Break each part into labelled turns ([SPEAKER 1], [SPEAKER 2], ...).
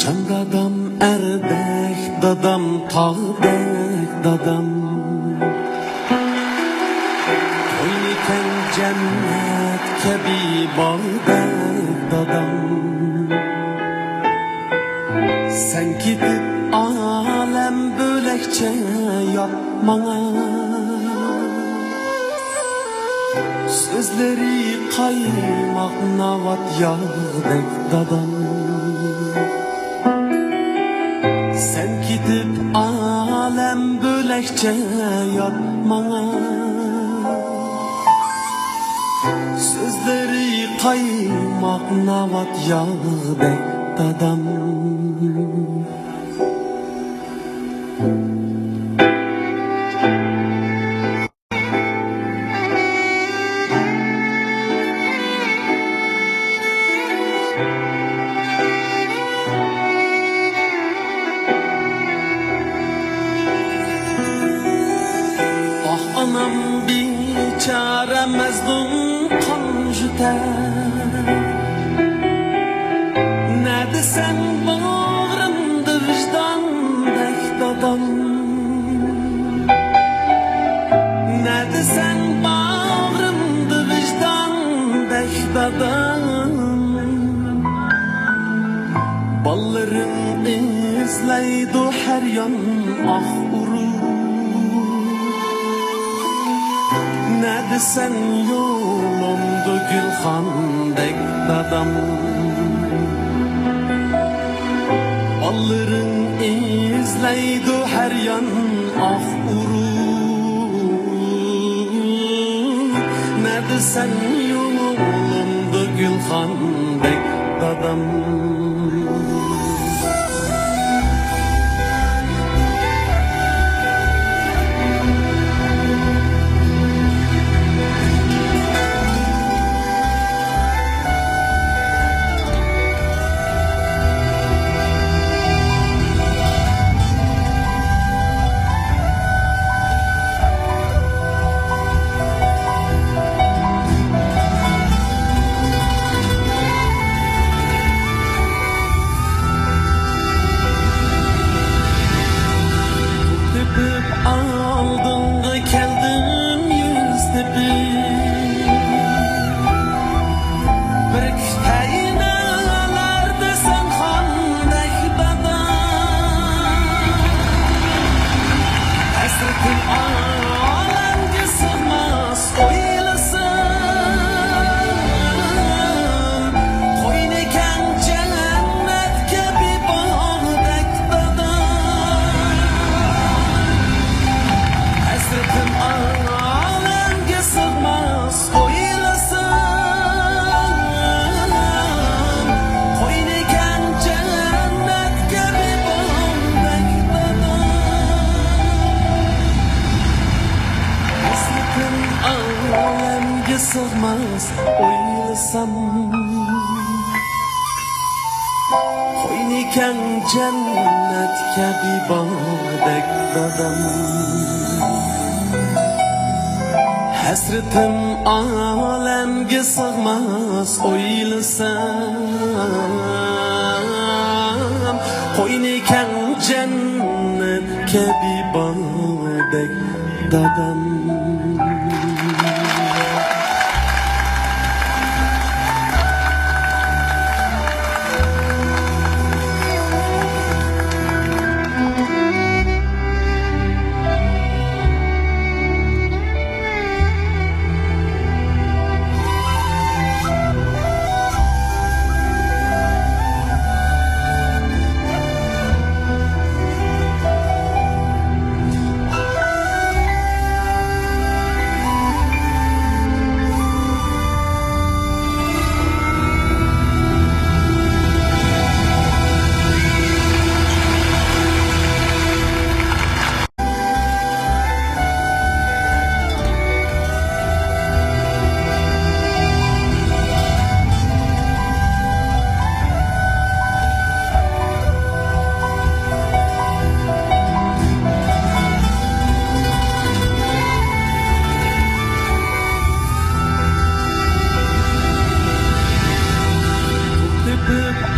[SPEAKER 1] Can dadam erdek dadam tağdek dadam Oynayken cennet kebi bağdek dadam Sen gidip alem bölekçe yapmana Sözleri kaymak navat yağdek dadam Sen gidip alem bölekçe yapmana Sözleri kaymak navat yağdek dadam Anam biçare mezlum kan jüter Ne desen bağrımda vicdandek dadam Ne desen bağrımda vicdandek dadam Ballarım izleydu her yan ah uru Ne desen yolumdu gülxandek dadam Balların izleydu her yan ah urur Ne desen yolumdu gülxandek dadam Aldığında keldim yüz tepip Bir kaynalarda sen xandek dadam Hasretin alemge sığmaz oylasın Koyneken cennet kebi bağdek dadam Hasretim alemge sığmaz oylasın Koyneken cennet kebi bağdek dadam Hasretim alemge sığmaz oylasam Koyneken cennet kebi bağdek dadam Hasretim alemge sığmaz oylasam Koyneken cennet kebi bağdek dadam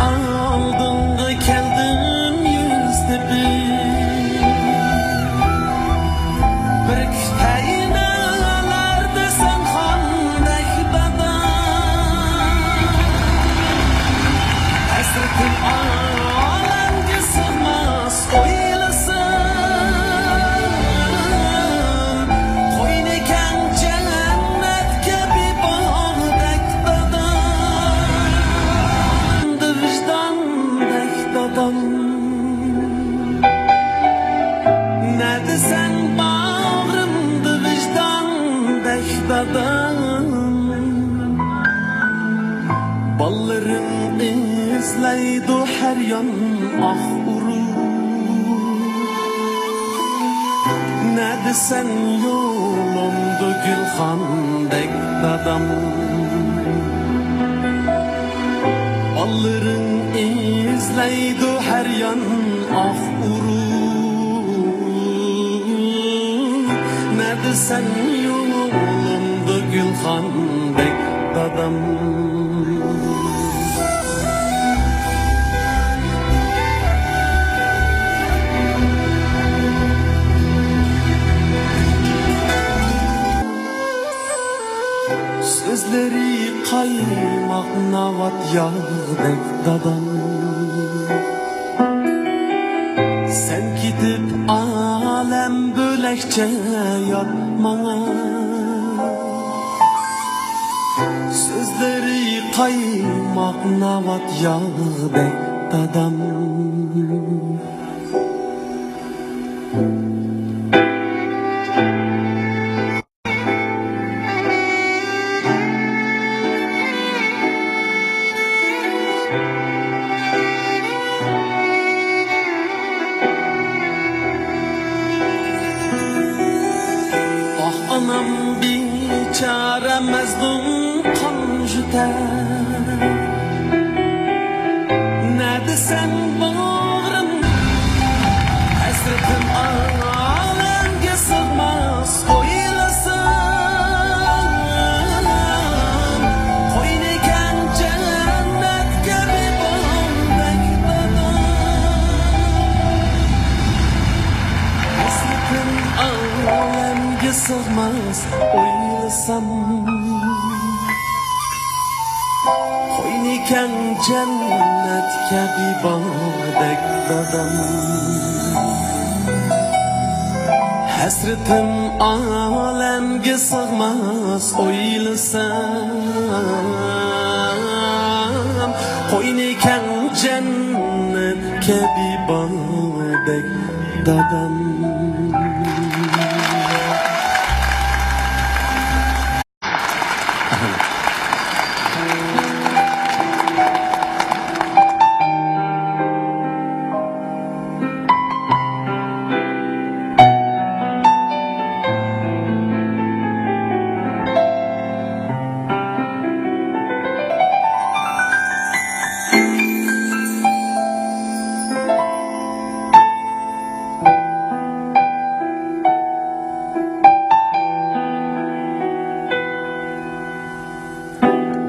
[SPEAKER 1] aldığında keldim yüz tepip bir kaynalarda sen handek dada hasretim alemge sığmaz oylasam koyneken cennetke bir bağdek dada vicdandek dadam ne desen bağrımdı vicdandek dadam ballarım izleydi her yan ah urur ne desen yolumdu gülxandek dadam ballarım izleydi her yan ah urur ne desen yolumdu gülxandek dadam Sözleri kaymak navat yağdek dadam sen gidip alem bölekçe yatmana Sözleri kaymak navat yağdek dadam Anam biçare mezlum kan juter ne desen bağrım hasretim alemge sığmaz oylasam koyneken cennetke bir bağdek dadam hasretim alemge sığmaz oylasam koyneken cennetke bir bağdek dadam hasretim alemge sığmaz oylasam koyneken cennetke bir bağdek dadam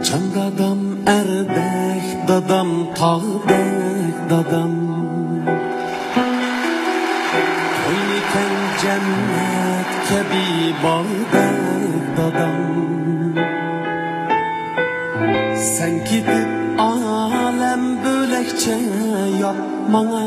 [SPEAKER 1] Can dadam erdek dadam tağdek dadam koyneken cennetke bir bağdek dadam sen gidip alem bölekçe yapmana